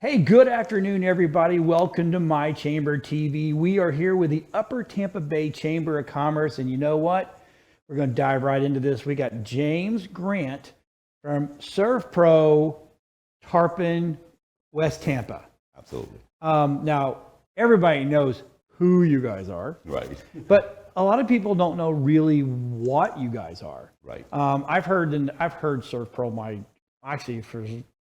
Hey, good afternoon, everybody. Welcome to My Chamber TV. We are here with the Upper Tampa Bay Chamber of Commerce, and you know what? We're going to dive right into this. We got James Grant from Servpro, Tarpon, West Tampa. Absolutely. Now, everybody knows who you guys are, Right. but a lot of people don't know really what you guys are. Right. I've heard Servpro for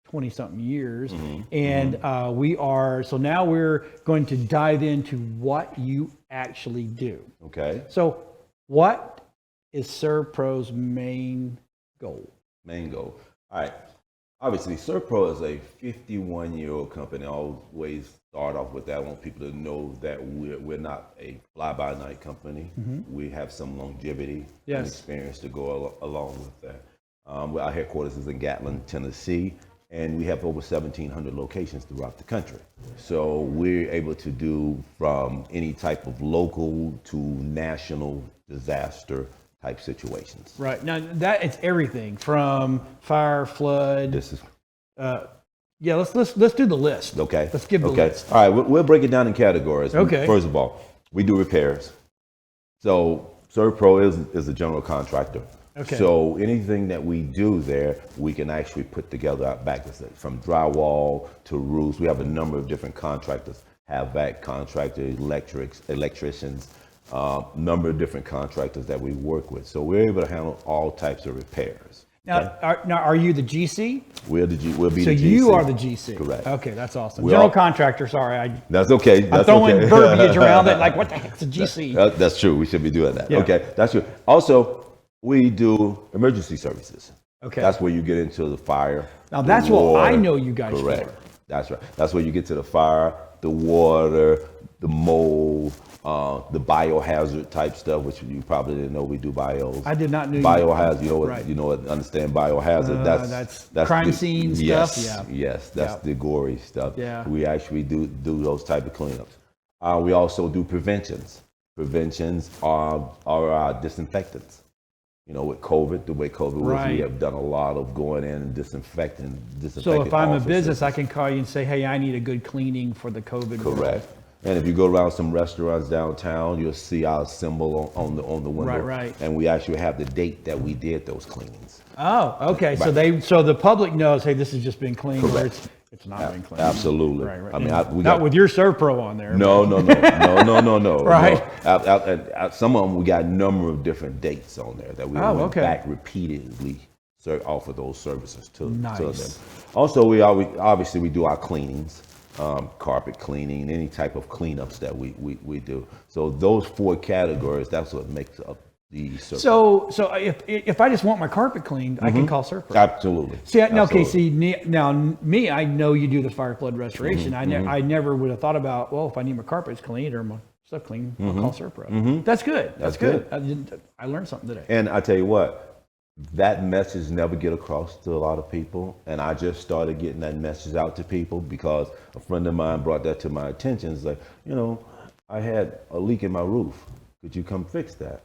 20 something years. And now we're going to dive into what you actually do. Okay. So what is Servpro's main goal? Main goal. All right. Obviously, Servpro is a 51-year-old company. I always start off with that. I want people to know that we're not a fly-by-night company. We have some longevity and experience to go along with that. Our headquarters is in Gatlin, Tennessee. And we have over 1,700 locations throughout the country. So we're able to do from any type of local to national disaster type situations. Right. Now that it's everything from fire, flood. This is let's do the list. okay. Let's give the list. All right, we'll break it down in categories. Okay. First of all, we do repairs. So Servpro is a general contractor. Okay. So anything that we do there, we can actually put together our back, from drywall to roofs. We have a number of different contractors, HVAC contractors, electricians, number of different contractors that we work with. So we're able to handle all types of repairs. Now, are you the GC? We'll be so the GC. You are the GC. Correct. Okay, that's awesome. General contractor, sorry. That's okay. I'm throwing verbiage around it like, what the heck's a GC? That's true. We should be doing that. Yeah. Okay, that's true. Also, we do emergency services. Okay. That's where you get into the fire. Now that's what I know you guys Correct. for. That's right. That's where you get to the fire, the water, the mold, the biohazard type stuff, which you probably didn't know we do bios. I did not know. Biohazard. Right. Understand biohazard. That's crime scene stuff. Yeah. Yes. That's the gory stuff. Yeah. We actually do those type of cleanups. We also do preventions. Preventions are disinfectants. With COVID, the way COVID was, we have done a lot of going in and disinfecting. So if I'm a business, I can call you and say, hey, I need a good cleaning for the COVID. Correct. And if you go around some restaurants downtown, you'll see our symbol on the window. Right. And we actually have the date that we did those cleanings. Oh, okay. Right. So the public knows, hey, this has just been cleaned. Correct. Or it's not been cleaned. Absolutely. Right. I mean, not with your Servpro on there. No. Right. No. Some of them, we got a number of different dates on there that we went back repeatedly offer those services to them. Also, we do our cleanings, carpet cleaning, any type of cleanups that we do. So those four categories, that's what makes up the Servpro. So if I just want my carpet cleaned, I can call Servpro. Absolutely. Now me, I know you do the fire flood restoration. I never would have thought about, well, if I need my carpets cleaned or my stuff cleaned, I'll call Servpro. That's good. That's good. I learned something today. And I tell you what, that message never get across to a lot of people. And I just started getting that message out to people because a friend of mine brought that to my attention. It's like, I had a leak in my roof. Could you come fix that?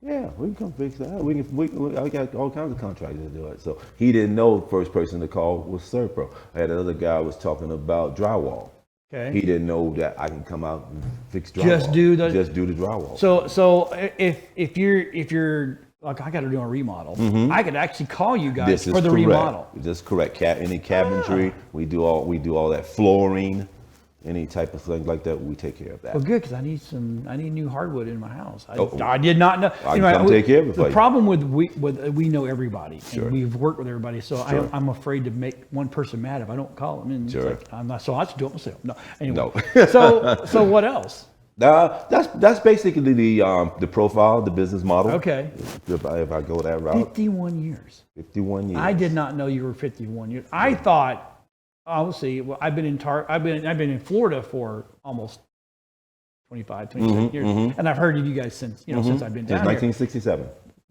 Yeah, we can come fix that. I got all kinds of contractors to do it. So he didn't know the first person to call was Servpro. I had another guy who was talking about drywall. Okay. He didn't know that I can come out and fix drywall. Just do the drywall. So if you're like, I got to do a remodel, I could actually call you guys for the remodel. This is correct. Any cabinetry, we do all that. Flooring. Any type of thing like that, we take care of that. Well, good, because I need new hardwood in my house. I did not know. I can take care of it for you. The problem with we know everybody. Sure. And we've worked with everybody, so sure. I'm afraid to make one person mad if I don't call them. And sure. Like, I'm not. So I just do it myself. No. Anyway. No. So what else? That's basically the profile, the business model. Okay. If I go that route. 51 years. 51 years. I did not know you were 51 years. I thought. Obviously, well, I've been in Florida for almost 27 years, and I've heard of you guys since since I've been down since 1967.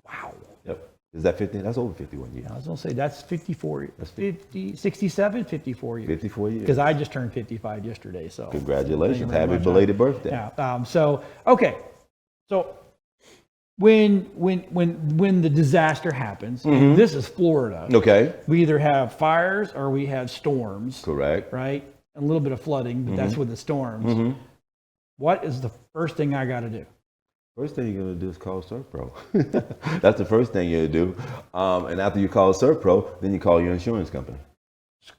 Wow. Yep. Is that 50? That's over 51 years. I was gonna say that's 54. That's 50, 67, 54 years. 54 years. Because I just turned 55 yesterday. So congratulations! Happy belated birthday. Yeah. So when the disaster happens, and this is Florida. Okay. We either have fires or we have storms. Correct. Right. a little bit of flooding, but that's with the storms. What is the first thing I got to do? First thing you're going to do is call Servpro. That's the first thing you're going to do. And after you call Servpro, then you call your insurance company.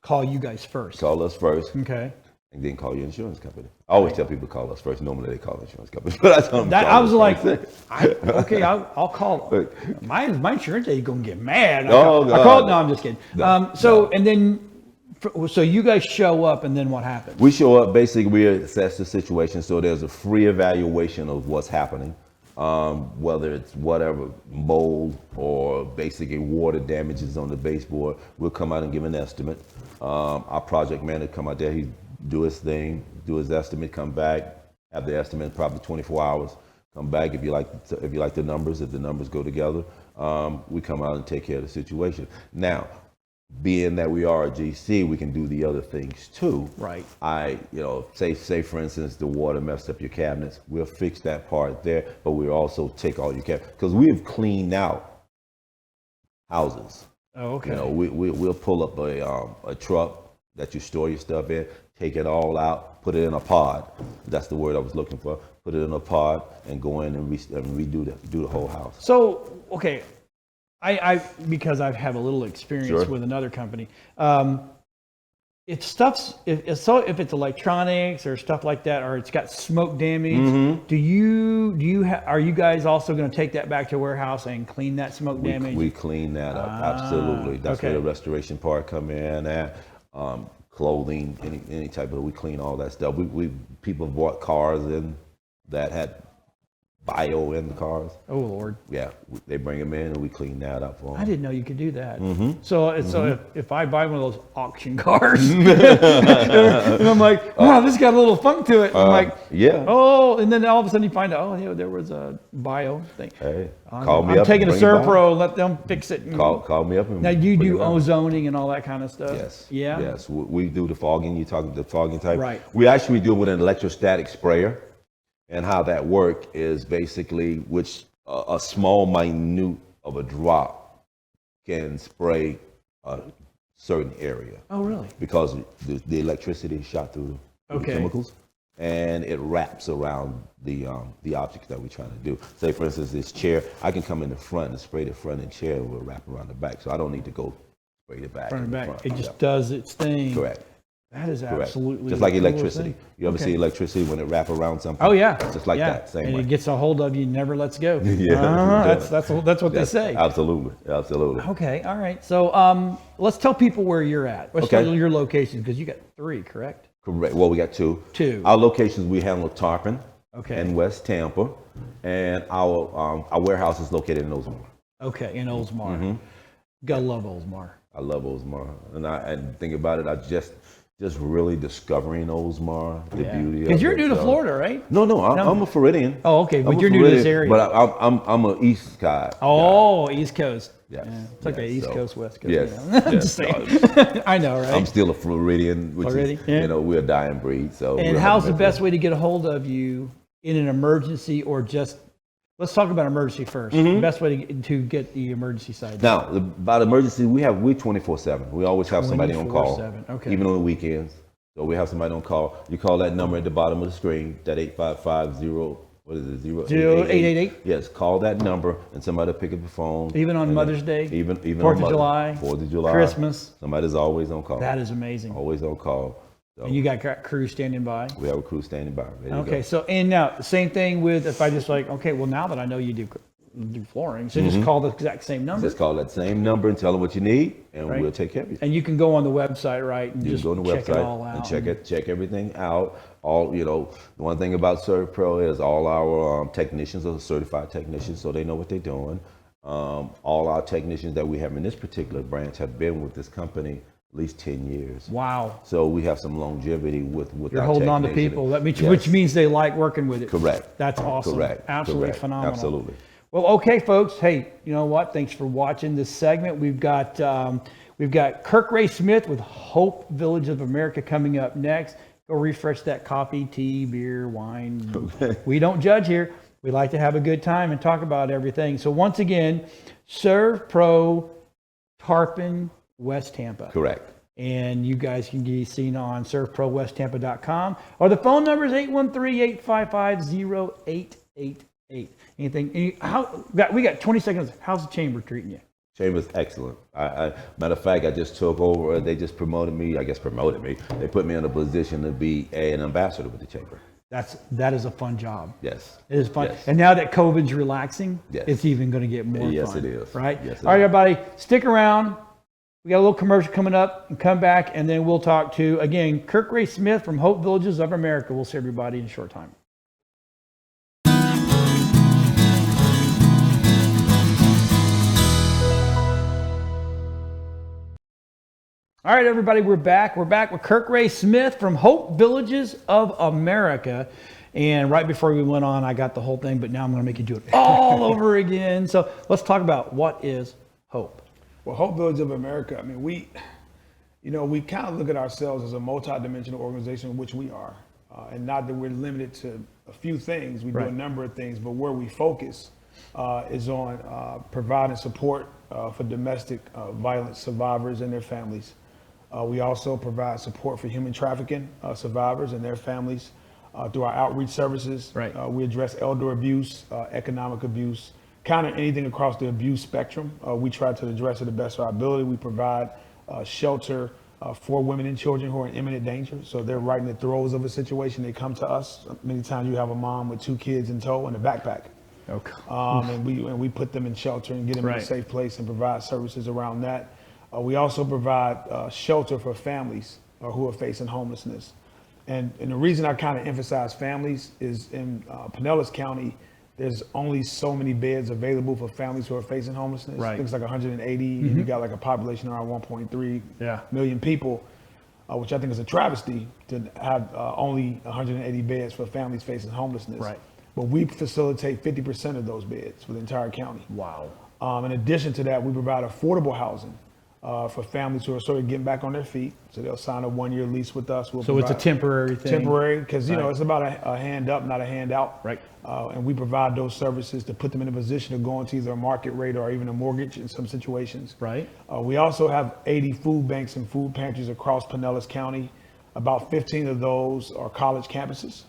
Call you guys first. Call us first. Okay. And then call your insurance company. I always tell people to call us first. Normally they call the insurance company. But I tell them I was like, first. I'll call. My insurance agent going to get mad. Oh, God. I called. No, I'm just kidding. And then, so you guys show up, and then what happens? We show up, basically we assess the situation. So there's a free evaluation of what's happening. Whether it's whatever, mold or basically water damages on the baseboard, we'll come out and give an estimate. Our project manager come out there, he do his thing, do his estimate, come back, have the estimate in probably 24 hours, come back if you like the numbers, if the numbers go together, we come out and take care of the situation. Now, being that we are a GC, we can do the other things too. Right. Say for instance, the water messed up your cabinets. We'll fix that part there, but we'll also take all your cabinets because we've cleaned out houses. Oh, okay. We'll pull up a truck that you store your stuff in, take it all out, put it in a pod. That's the word I was looking for. Put it in a pod and go in and redo the whole house. So, okay. Because I've had a little experience with another company. If it's electronics or stuff like that, or it's got smoke damage, are you guys also going to take that back to a warehouse and clean that smoke damage? We clean that up, absolutely. That's where the restoration part come in at. Clothing, any type of, we clean all that stuff. People bought cars in that had bio in the cars. Oh Lord. Yeah, they bring them in and we clean that up for them. I didn't know you could do that. So if I buy one of those auction cars and I'm like, wow, this got a little funk to it. I'm like, yeah. Oh, and then all of a sudden you find out, there was a bio thing. Hey, call me up. I'm taking a Servpro and let them fix it. Call me up. Now you do ozoning and all that kind of stuff. Yes. Yeah. Yes. We do the fogging. You talking the fogging type. Right. We actually do it with an electrostatic sprayer. And how that work is basically, which a small minute of a drop can spray a certain area. Oh, really? Because the electricity is shot through the chemicals, and it wraps around the objects that we're trying to do. Say, for instance, this chair, I can come in the front and spray the front of the chair, and we'll wrap around the back. So I don't need to go spray the back. Front and back. It just does its thing. Correct. That is absolutely just like electricity. You ever see electricity when it wraps around something? Oh yeah, just like that. Same and way. it gets a hold of you, never lets go. That's what they say. Absolutely. Okay, all right. So let's tell people where you're at. Let's tell your location because you got 3, correct? Correct. Well, we got 2. 2. Our locations, we handle Tarpon and West Tampa, and our warehouse is located in Oldsmar. Okay, in Oldsmar. Gotta love Oldsmar. I love Oldsmar, and I think about it. I just really discovering Oldsmar, the beauty of it. Because you're new to Florida, right? No, I'm a Floridian. Oh, okay, but you're new to this area. But I'm an East guy. Oh, East Coast. Yes. Yeah. It's okay, East Coast, West Coast. Yes. I'm just saying. I know, right? I'm still a Floridian, which is, we're a dying breed. So. And how's the best way to get a hold of you in an emergency or just? Let's talk about emergency first. The best way to get the emergency side. Now, about emergency, we're 24/7. We always have somebody on call, even on the weekends. So we have somebody on call. You call that number at the bottom of the screen, that 855-0. What is it? 0888. Yes, call that number and somebody will pick up the phone. Even on Mother's Day. Even 4th of July. 4th of July. Christmas. Somebody's always on call. That is amazing. Always on call. So and you got crew standing by? We have a crew standing by. Okay, so and now same thing with if I just well now that I know you do flooring, so just call the exact same number. Just call that same number and tell them what you need, and we'll take care of you. And you can go on the website, right? And you just can go on the check website it all out and check everything out. The one thing about Servpro is all our technicians are certified technicians, so they know what they're doing. All our technicians that we have in this particular branch have been with this company at least 10 years. Wow. So we have some longevity with You're holding on to people, which means they like working with it. Correct. That's awesome. Correct. Absolutely Correct. phenomenal. Absolutely. Well, okay, folks. Hey, you know what? Thanks for watching this segment. We've got Kirk Ray Smith with Hope Village of America coming up next. Go refresh that coffee, tea, beer, wine. Okay. We don't judge here. We like to have a good time and talk about everything. So once again, Servpro, Tarpon, West Tampa. Correct. And you guys can be seen on servprowesttampa.com, or the phone number is 813-855-0888. Anything? We got 20 seconds. How's the chamber treating you? Chamber's excellent. Matter of fact, I just took over. They just promoted me. They put me in a position to be an ambassador with the chamber. That is a fun job. Yes. It is fun. Yes. And now that COVID's relaxing, Yes. it's even going to get more fun. Yes, it is. Right? Yes, it All right, is. everybody, stick around. We got a little commercial coming up, and come back, and then we'll talk to, again, Kirk Ray Smith from Hope Villages of America. We'll see everybody in a short time. All right, everybody, we're back. We're back with Kirk Ray Smith from Hope Villages of America. And right before we went on, I got the whole thing, but now I'm going to make you do it all over again. So let's talk about what is hope. Well, Hope Village of America, I mean, we kind of look at ourselves as a multi-dimensional organization, which we are. And not that we're limited to a few things. We do a number of things, but where we focus is on providing support for domestic violence survivors and their families. We also provide support for human trafficking survivors and their families through our outreach services. Right. We address elder abuse, economic abuse, kind of anything across the abuse spectrum. We try to address it to the best of our ability. We provide shelter for women and children who are in imminent danger. So they're right in the throes of a situation. They come to us. Many times you have a mom with 2 kids in tow and a backpack. Okay. And we put them in shelter and get them in a safe place and provide services around that. We also provide shelter for families who are facing homelessness. And the reason I kind of emphasize families is in Pinellas County, there's only so many beds available for families who are facing homelessness. Right. I think it's like 180, and you got like a population around 1.3 million people, which I think is a travesty to have only 180 beds for families facing homelessness. Right. But we facilitate 50% of those beds for the entire county. Wow. In addition to that, we provide affordable housing for families who are sort of getting back on their feet. So they'll sign a 1-year lease with us. So it's a temporary thing. Temporary, because it's about a hand up, not a hand out. Right. And we provide those services to put them in a position to go into either a market rate or even a mortgage in some situations. Right. We also have 80 food banks and food pantries across Pinellas County. About 15 of those are college campuses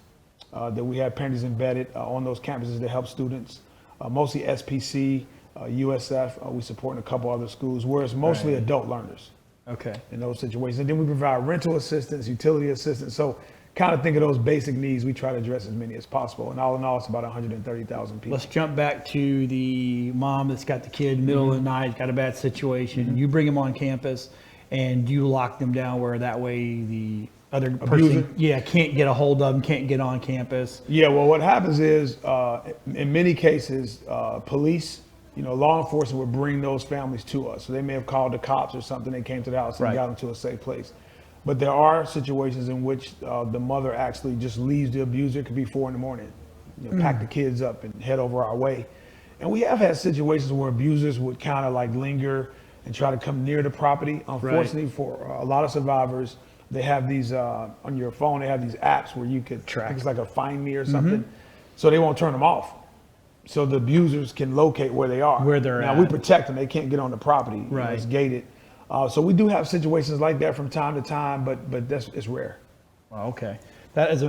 that we have pantries embedded on those campuses to help students, mostly SPC, USF. We support in a couple other schools where it's mostly adult learners. Okay. In those situations. And then we provide rental assistance, utility assistance. So kind of think of those basic needs. We try to address as many as possible. And all in all, it's about 130,000 people. Let's jump back to the mom that's got the kid middle of the night, got a bad situation. You bring them on campus and you lock them down where that way the other person can't get a hold of them, can't get on campus. Yeah, well, what happens is in many cases, police, law enforcement would bring those families to us. So they may have called the cops or something. They came to the house and got them to a safe place. But there are situations in which the mother actually just leaves the abuser. It could be 4 a.m, pack the kids up and head over our way. And we have had situations where abusers would kind of like linger and try to come near the property. Unfortunately, for a lot of survivors, they have these, on your phone, they have these apps where you could track. It's like a Find Me or something. So they won't turn them off. So the abusers can locate where they are. Where they're at. Now, we protect them. They can't get on the property. Right. It's gated. So we do have situations like that from time to time, but it's rare. Wow, okay. That is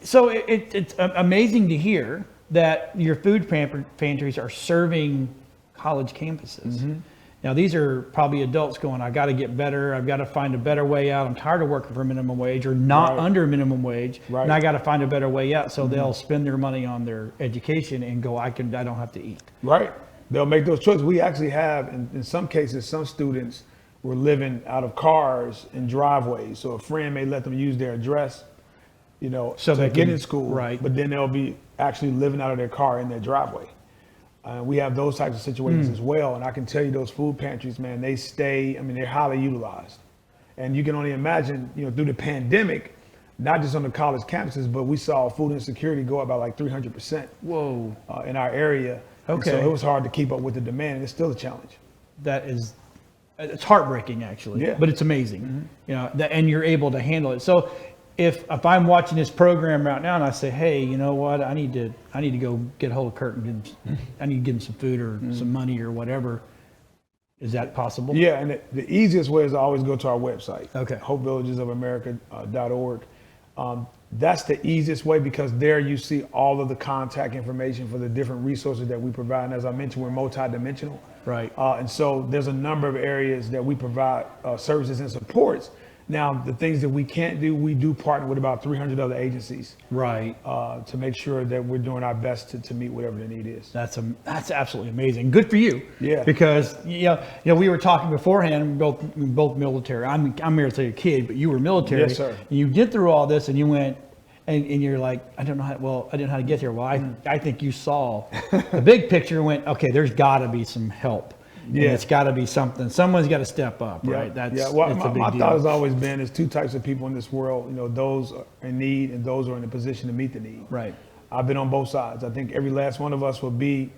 so it's amazing to hear that your food pantries are serving college campuses. Now, these are probably adults going, I got to get better. I've got to find a better way out. I'm tired of working for minimum wage or not under minimum wage. Right. And I got to find a better way out. So they'll spend their money on their education and go, I don't have to eat. Right. They'll make those choices. We actually have, in some cases, some students were living out of cars in driveways. So a friend may let them use their address, so they get in school. Right. But then they'll be actually living out of their car in their driveway. We have those types of situations as well. And I can tell you those food pantries, man, they're highly utilized. And you can only imagine, through the pandemic, not just on the college campuses, but we saw food insecurity go up by like 300%. Whoa. In our area. Okay. And so it was hard to keep up with the demand, and it's still a challenge. It's heartbreaking actually, but it's amazing. And you're able to handle it. So if I'm watching this program right now and I say, hey, you know what, I need to go get a hold of Kirk and I need to give him some food or some money or whatever, Is that possible? Yeah, and the easiest way is to always go to our website. Okay. hopevillagesofamerica.org. That's the easiest way because there you see all of the contact information for the different resources that we provide. And as I mentioned, we're multidimensional. Right. And so there's a number of areas that we provide services and supports. Now, the things that we can't do, we do partner with about 300 other agencies. Right. To make sure that we're doing our best to meet whatever the need is. That's absolutely amazing. Good for you. Yeah. Because we were talking beforehand. We're both military. I'm military a kid, but you were military. Yes, sir. And you did through all this, and you went, and you're like, I don't know how. Well, I didn't know how to get here. Well, I think you saw the big picture and went, okay, there's got to be some help. Yeah. And it's got to be something. Someone's got to step up, right? Well, my thought has always been there's two types of people in this world. Those in need and those who are in a position to meet the need. Right. I've been on both sides. I think every last one of us will be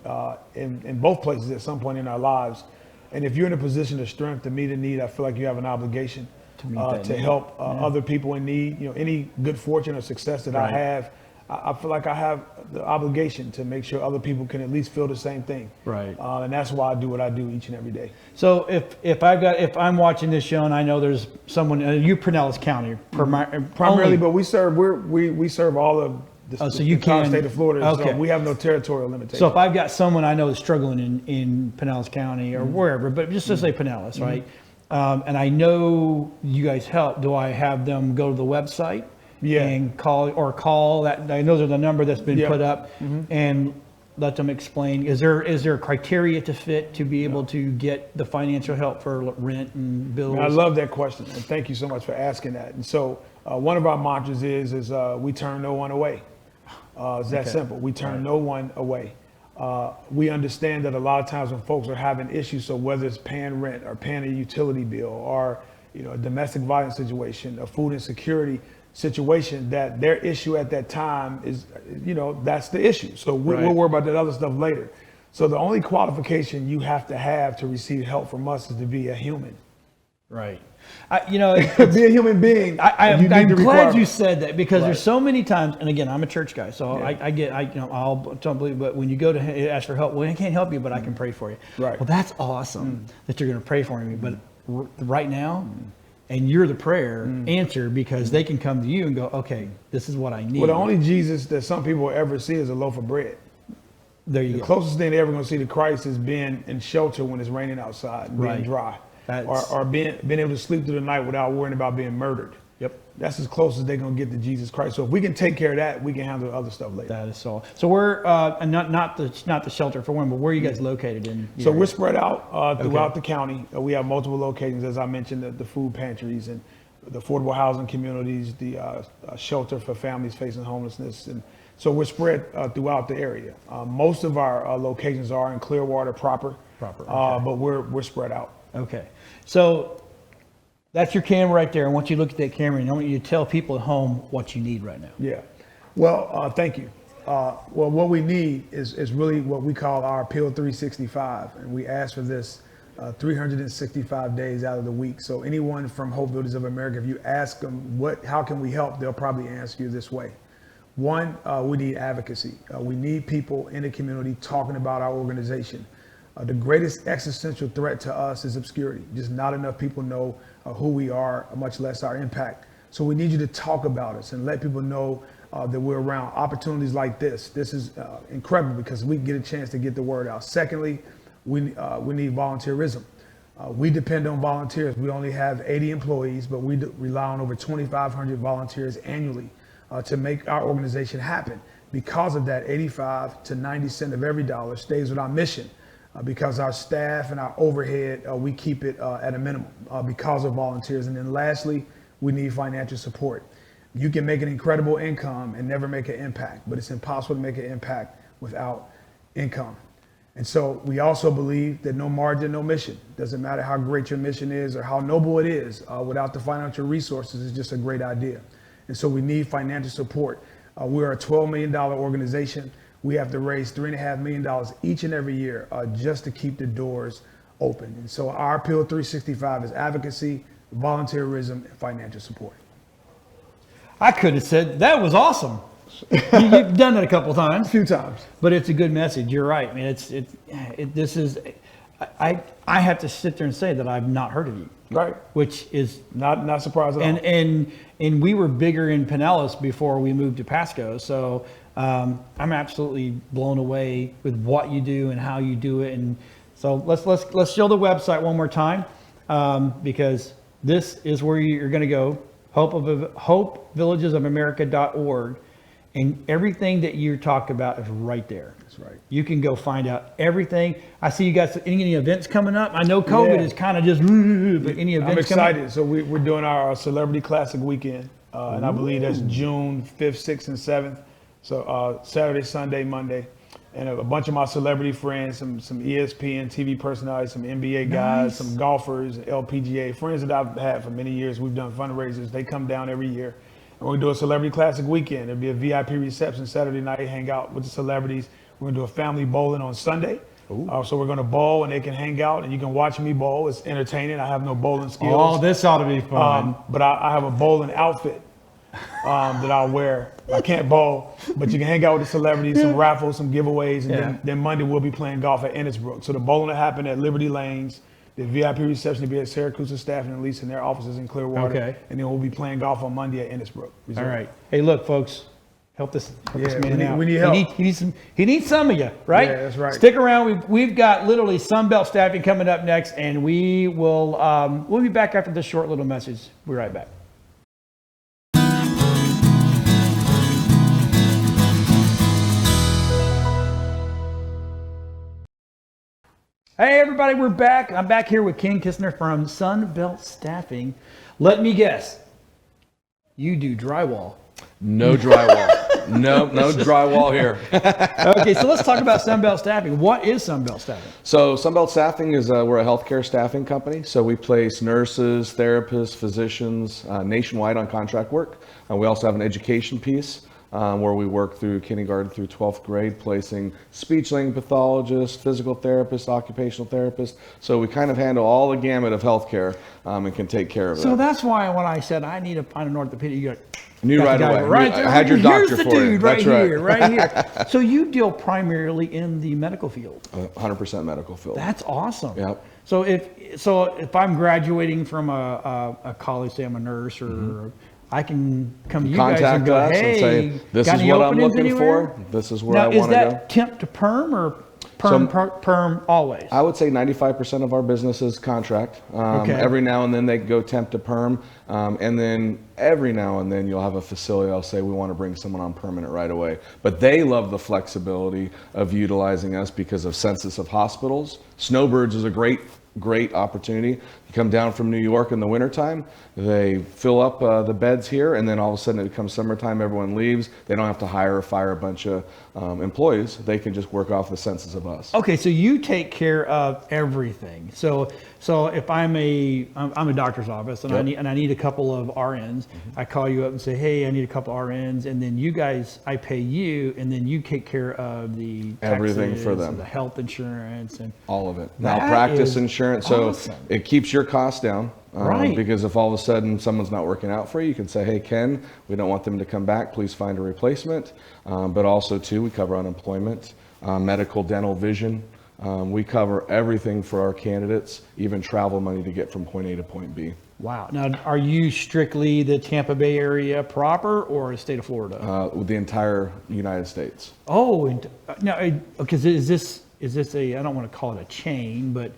in both places at some point in our lives. And if you're in a position of strength to meet a need, I feel like you have an obligation to help other people in need. Any good fortune or success that I have, I feel like I have the obligation to make sure other people can at least feel the same thing. Right. And that's why I do what I do each and every day. So if I'm watching this show and I know there's someone, you Pinellas County primarily, but we serve all of the entire state of Florida. Okay. So we have no territorial limitations. So if I've got someone I know is struggling in Pinellas County or wherever, but just to say Pinellas, right? And I know you guys help. Do I have them go to the website? And call that? I know there's a number that's been put up, and let them explain. Is there a criteria to fit to be able to get the financial help for rent and bills? I love that question, and thank you so much for asking that. And so one of our mantras is we turn no one away. It's that simple. We turn no one away. We understand that a lot of times when folks are having issues, so whether it's paying rent or paying a utility bill or a domestic violence situation, a food insecurity situation, that their issue at that time is, that's the issue. So we'll worry about that other stuff later. So the only qualification you have to receive help from us is to be a human. Right. Be a human being. I'm glad you said that because there's so many times, and again, I'm a church guy, so I'll don't believe, but when you go to ask for help, well, I can't help you, but I can pray for you. Right. Well, that's awesome that you're going to pray for me, but right now, and you're the prayer answer because they can come to you and go, okay, this is what I need. Well, the only Jesus that some people will ever see is a loaf of bread. There you go. The closest thing they're ever going to see to Christ is being in shelter when it's raining outside, and being dry, or being able to sleep through the night without worrying about being murdered. Yep. That's as close as they're going to get to Jesus Christ. So if we can take care of that, we can handle the other stuff later. That is so. So we're not the shelter for women, but where are you guys located in? So we're spread out throughout the county. We have multiple locations, as I mentioned, the food pantries and the affordable housing communities, the shelter for families facing homelessness, and so we're spread throughout the area. Most of our locations are in Clearwater proper. But we're spread out. Okay, so. That's your camera right there. I want you to look at that camera and I want you to tell people at home what you need right now. Yeah. Well, thank you. Well, what we need is really what we call our Appeal 365. And we ask for this 365 days out of the week. So anyone from Hope Builders of America, if you ask them how can we help, they'll probably answer you this way. One, we need advocacy. We need people in the community talking about our organization. The greatest existential threat to us is obscurity. Just not enough people know who we are, much less our impact. So we need you to talk about us and let people know that we're around. Opportunities like this is incredible because we get a chance to get the word out. Secondly, we need volunteerism. We depend on volunteers. We only have 80 employees, but we rely on over 2,500 volunteers annually to make our organization happen. Because of that, 85 to 90 cents of every dollar stays with our mission. Because our staff and our overhead, we keep it at a minimum because of volunteers. And then lastly, we need financial support. You can make an incredible income and never make an impact, but it's impossible to make an impact without income. And so we also believe that no margin, no mission. Doesn't matter how great your mission is or how noble it is, without the financial resources, it's just a great idea. And so we need financial support. We're a $12 million organization. We have to raise $3.5 million each and every year just to keep the doors open. And so our Appeal 365 is advocacy, volunteerism, and financial support. I could have said, that was awesome. You've done it a couple times. A few times. But it's a good message. You're right. I mean, this is, I have to sit there and say that I've not heard of you, Right. which is Not surprised at all. and we were bigger in Pinellas before we moved to Pasco. So I'm absolutely blown away with what you do and how you do it. And so let's show the website one more time, because this is where you're going to go, hopevillagesofamerica.org, and everything that you talk about is right there. That's right. You can go find out everything. I see you guys, any events coming up? I know COVID is kind of just, but any events I'm excited. coming up? So we're doing our Celebrity Classic weekend, and I believe that's June 5th, 6th, and 7th. So Saturday, Sunday, Monday. And a bunch of my celebrity friends, some ESPN TV personalities, some NBA guys, some golfers, LPGA, friends that I've had for many years. We've done fundraisers. They come down every year. And we're going to do a Celebrity Classic weekend. There'll be a VIP reception Saturday night, hang out with the celebrities. We're going to do a family bowling on Sunday. So we're going to bowl, and they can hang out, and you can watch me bowl. It's entertaining. I have no bowling skills. Oh, this ought to be fun. But I have a bowling outfit that I'll wear. I can't bowl, but you can hang out with the celebrities, some raffles, some giveaways, and then Monday we'll be playing golf at Ennisbrook. So the bowling will happen at Liberty Lanes. The VIP reception will be at Syracuse Staffing and Lease in their offices in Clearwater. Okay. And then we'll be playing golf on Monday at Ennisbrook. All right. Hey, look, folks. Help this man out. We need help. He needs some of you, right? Yeah, that's right. Stick around. We've got literally Sunbelt Staffing coming up next, and we will we'll be back after this short little message. We'll be right back. Hey everybody, we're back. I'm back here with King Kistner from Sunbelt Staffing. Let me guess, you do drywall. No drywall. No drywall here. Okay, so let's talk about Sunbelt Staffing. What is Sunbelt Staffing? So Sunbelt Staffing is we're a healthcare staffing company. So we place nurses, therapists, physicians nationwide on contract work. We also have an education piece where we work through kindergarten through 12th grade, placing speech language pathologists, physical therapists, occupational therapists. So we kind of handle all the gamut of healthcare and can take care of it. So that's why when I said I need to find an orthopedic, you knew right away. Right, I had your doctor for you. Here's the dude right That's right. here, right here. So you deal primarily in the medical field. 100% medical field. That's awesome. Yep. So if I'm graduating from a college, say I'm a nurse, or I can come to you guys and go, us hey, and say, this got is any what I'm openings looking anywhere? for. This is where Now, I want to go. Is that temp to perm or perm always? I would say 95% of our business is contract. Every now and then they go temp to perm. And then every now and then you'll have a facility, I'll say we want to bring someone on permanent right away. But they love the flexibility of utilizing us because of census of hospitals. Snowbirds is a great opportunity. You come down from New York in the wintertime, they fill up the beds here, and then all of a sudden it becomes summertime, everyone leaves. They don't have to hire or fire a bunch of employees. They can just work off the census of us. Okay, so you take care of everything. So if I'm a doctor's office and I need a couple of RNs, I call you up and say, hey, I need a couple RNs, and then you guys, I pay you, and then you take care of the everything for them, and the health insurance and all of it. Malpractice insurance, awesome. So it keeps your costs down. Right. Because if all of a sudden someone's not working out for you, you can say, hey, Ken, we don't want them to come back. Please find a replacement. But also, too, we cover unemployment, medical, dental, vision. We cover everything for our candidates, even travel money to get from point A to point B. Wow. Now, are you strictly the Tampa Bay area proper or the state of Florida? The entire United States. Oh, now, because is this a, I don't want to call it a chain, but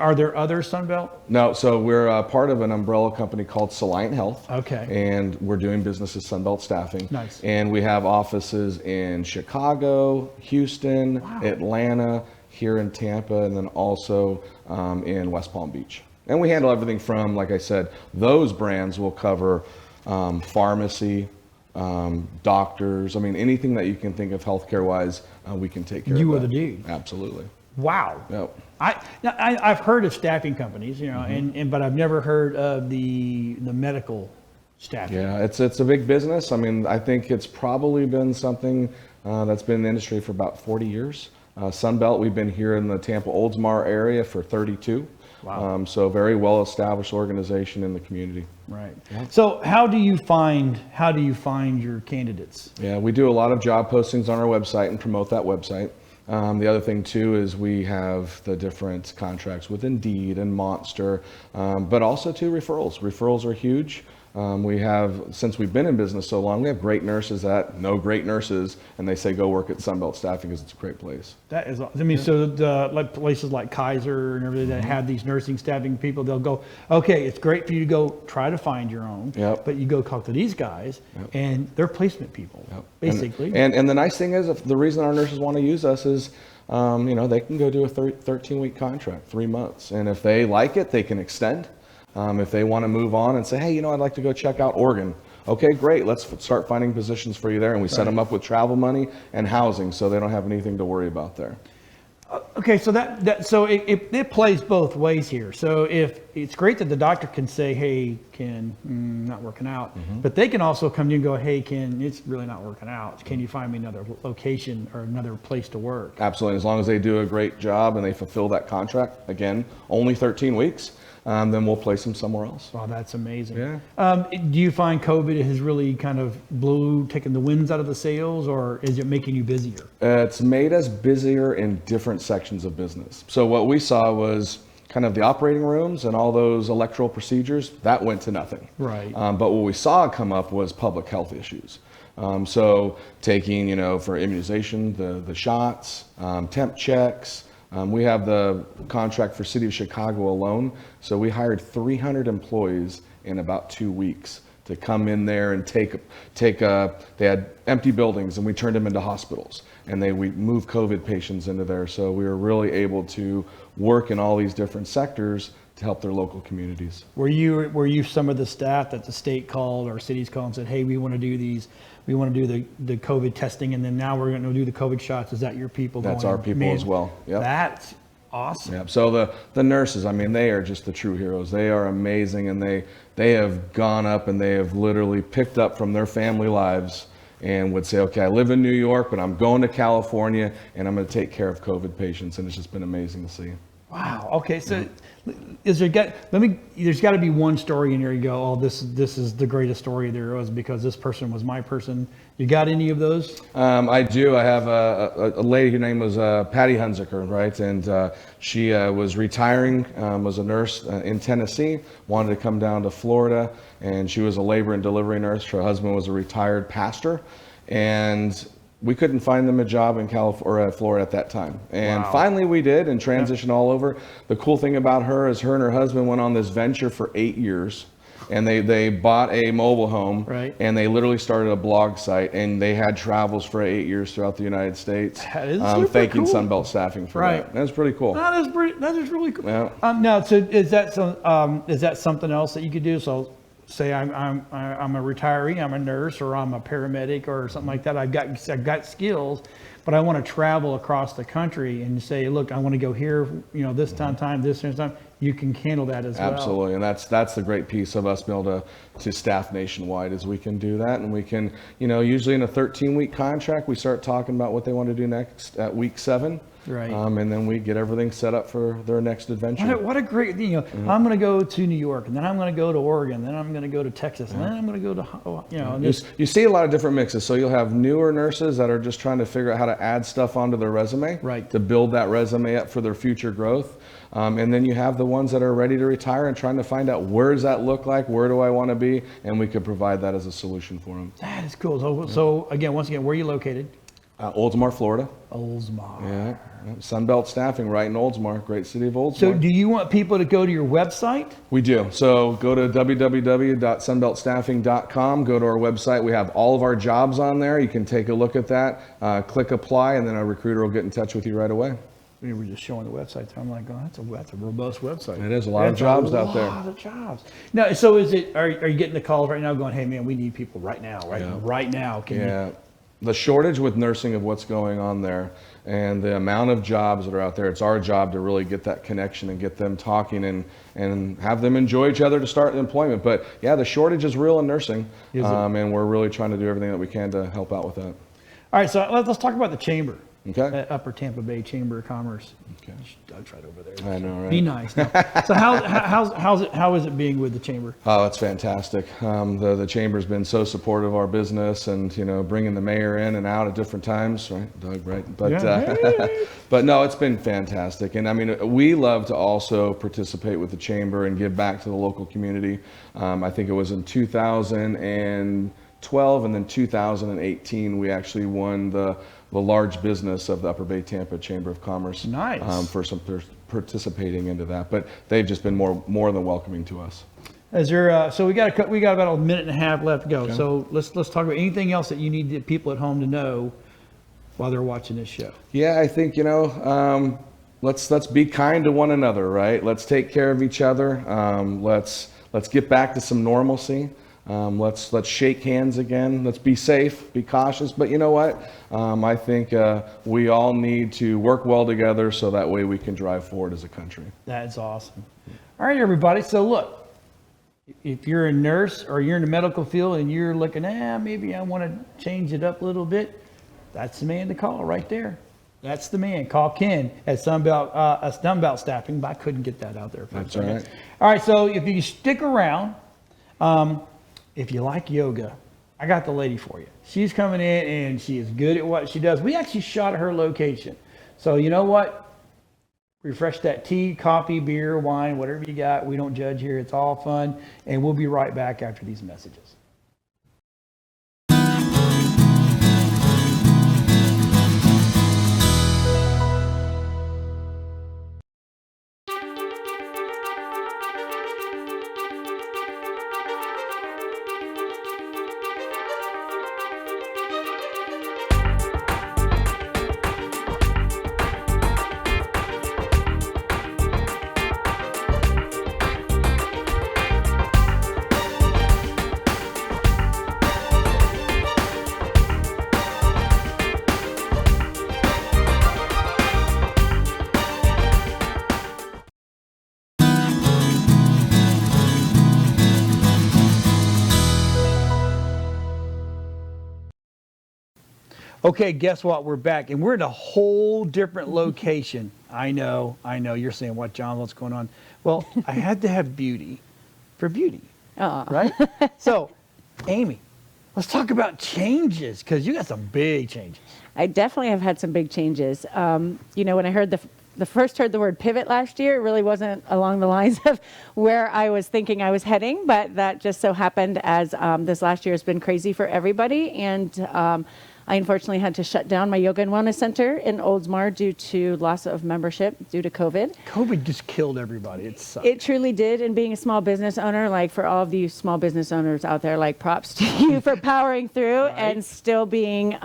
are there other Sunbelt? No, so we're part of an umbrella company called Soliant Health. Okay. And we're doing business as Sunbelt Staffing. Nice. And we have offices in Chicago, Houston, Atlanta, here in Tampa, and then also in West Palm Beach. And we handle everything from, like I said, those brands will cover pharmacy, doctors. I mean, anything that you can think of healthcare-wise, we can take care of. You are the dude. Absolutely. Wow. Yep. I've heard of staffing companies, but I've never heard of the medical staffing. Yeah, it's a big business. I mean, I think it's probably been something that's been in the industry for about 40 years. Sunbelt, we've been here in the Tampa Oldsmar area for 32. Wow. So very well-established organization in the community. Right. Yeah. So how do you find your candidates? Yeah, we do a lot of job postings on our website and promote that website. The other thing too is we have the different contracts with Indeed and Monster, but also too referrals. Referrals are huge. We have, since we've been in business so long, we have great nurses that know great nurses, and they say go work at Sunbelt Staffing because it's a great place. That is, I mean, so the like places like Kaiser and everything that have these nursing staffing people, they'll go, okay, it's great for you to go try to find your own, but you go talk to these guys, and they're placement people, basically. And the nice thing is, if the reason our nurses want to use us is, they can go do a 13-week contract, 3 months, and if they like it, they can extend. If they want to move on and say, hey, I'd like to go check out Oregon. Okay, great. Let's start finding positions for you there. And we set them up with travel money and housing, so they don't have anything to worry about there. Okay, so it plays both ways here. So if it's great that the doctor can say, hey, Ken, not working out, but they can also come to you and go, hey, Ken, it's really not working out. Can you find me another location or another place to work? Absolutely. As long as they do a great job and they fulfill that contract, again, only 13 weeks. Then we'll place them somewhere else. Wow, that's amazing. Yeah. Do you find COVID has really kind of taken the winds out of the sails, or is it making you busier? It's made us busier in different sections of business. So what we saw was kind of the operating rooms and all those electoral procedures, that went to nothing. Right. But what we saw come up was public health issues. So taking, for immunization, the shots, temp checks. We have the contract for City of Chicago alone. So we hired 300 employees in about 2 weeks to come in there and they had empty buildings and we turned them into hospitals, and we moved COVID patients into there. So we were really able to work in all these different sectors to help their local communities. Were you some of the staff that the state called or cities called and said, hey, we want to do these, we want to do the COVID testing, and then now we're going to do the COVID shots? Is that your people? That's our people as well. Yep. That's awesome. Yep. So the nurses, I mean, they are just the true heroes. They are amazing, and they have gone up and they have literally picked up from their family lives and would say, okay, I live in New York, but I'm going to California and I'm going to take care of COVID patients. And it's just been amazing to see. Wow. Okay. So there's got to be one story in here you go, oh, this is the greatest story there was because this person was my person. You got any of those? I do. I have a lady, her name was Patty Hunziker, right? And she was retiring, was a nurse in Tennessee, wanted to come down to Florida, and she was a labor and delivery nurse. Her husband was a retired pastor, and we couldn't find them a job in California or Florida at that time. And finally we did, and transitioned all over. The cool thing about her is her and her husband went on this venture for 8 years. And they bought a mobile home, right, and they literally started a blog site, and they had travels for 8 years throughout the United States. That is super thanking cool. Sunbelt Staffing for that. That's pretty cool. That is really cool. Yeah. Now, so is that something else that you could do? So say I'm a retiree, I'm a nurse, or I'm a paramedic or something like that. I've got skills, but I want to travel across the country and say, look, I want to go here, this time, this time. You can handle that as well. Absolutely, and that's the great piece of us being able to staff nationwide is we can do that, and we can, usually in a 13-week contract, we start talking about what they want to do next at week 7. Right. And then we get everything set up for their next adventure. What a great, I'm going to go to New York, and then I'm going to go to Oregon, then I'm going to go to Texas, and then I'm going to go to, You see a lot of different mixes. So you'll have newer nurses that are just trying to figure out how to add stuff onto their resume, right, to build that resume up for their future growth. And then you have the ones that are ready to retire and trying to find out, where does that look like? Where do I want to be? And we could provide that as a solution for them. That is cool. So once again, where are you located? Oldsmar, Florida. Oldsmar. Yeah. Sunbelt Staffing right in Oldsmar, great city of Oldsmar. So do you want people to go to your website? We do. So go to www.sunbeltstaffing.com, go to our website. We have all of our jobs on there. You can take a look at that, click apply, and then our recruiter will get in touch with you right away. We were just showing the website. I'm like, oh, that's a robust website. It is a lot of jobs out there. A lot of jobs. Now, so are you getting the calls right now going, hey man, we need people right now, right now. The shortage with nursing of what's going on there and the amount of jobs that are out there, it's our job to really get that connection and get them talking and have them enjoy each other to start employment. But yeah, the shortage is real in nursing, and we're really trying to do everything that we can to help out with that. All right, so let's talk about the chamber. Okay. at Upper Tampa Bay Chamber of Commerce. Okay. Doug's right over there. I know, right? Be nice. No. So how is it being with the chamber? Oh, it's fantastic. The chamber's been so supportive of our business, and bringing the mayor in and out at different times, right, Doug? Right, but but no, it's been fantastic. And I mean, we love to also participate with the chamber and give back to the local community. I think it was in 2012 and then 2018 we actually won the large business of the Upper Bay Tampa Chamber of Commerce. Nice. For some participating into that, but they've just been more than welcoming to us. Is there? So we got about a minute and a half left to go. Okay. So let's talk about anything else that you need the people at home to know while they're watching this show. Yeah, I think let's be kind to one another, right? Let's take care of each other. Let's get back to some normalcy. Let's shake hands again. Let's be safe, be cautious. But you know what? I think we all need to work well together so that way we can drive forward as a country. That's awesome. All right, everybody. So look, if you're a nurse or you're in the medical field and you're looking, maybe I want to change it up a little bit, that's the man to call right there. That's the man. Call Ken at Sunbelt Staffing. But I couldn't get that out there. That's all right. All right. So if you stick around, if you like yoga, I got the lady for you. She's coming in and she is good at what she does. We actually shot at her location. So you know what? Refresh that tea, coffee, beer, wine, whatever you got. We don't judge here. It's all fun. And we'll be right back after these messages. Okay, guess what? We're back, and we're in a whole different location. I know. You're saying, what, John? What's going on? Well, I had to have beauty for beauty, right? So, Amy, let's talk about changes, because you got some big changes. I definitely have had some big changes. When I heard first heard the word pivot last year, it really wasn't along the lines of where I was thinking I was heading, but that just so happened as this last year has been crazy for everybody, and I unfortunately had to shut down my yoga and wellness center in Oldsmar due to loss of membership due to COVID. COVID just killed everybody. It sucked. It truly did. And being a small business owner, like for all of you small business owners out there, like props to you for powering through and still being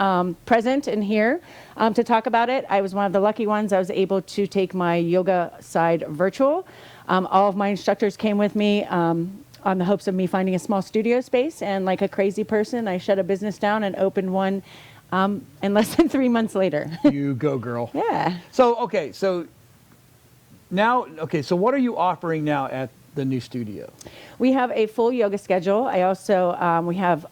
present and here to talk about it. I was one of the lucky ones. I was able to take my yoga side virtual. All of my instructors came with me on the hopes of me finding a small studio space. And like a crazy person, I shut a business down and opened one in less than 3 months later. You go, girl. Yeah. So what are you offering now at the new studio? We have a full yoga schedule. I also,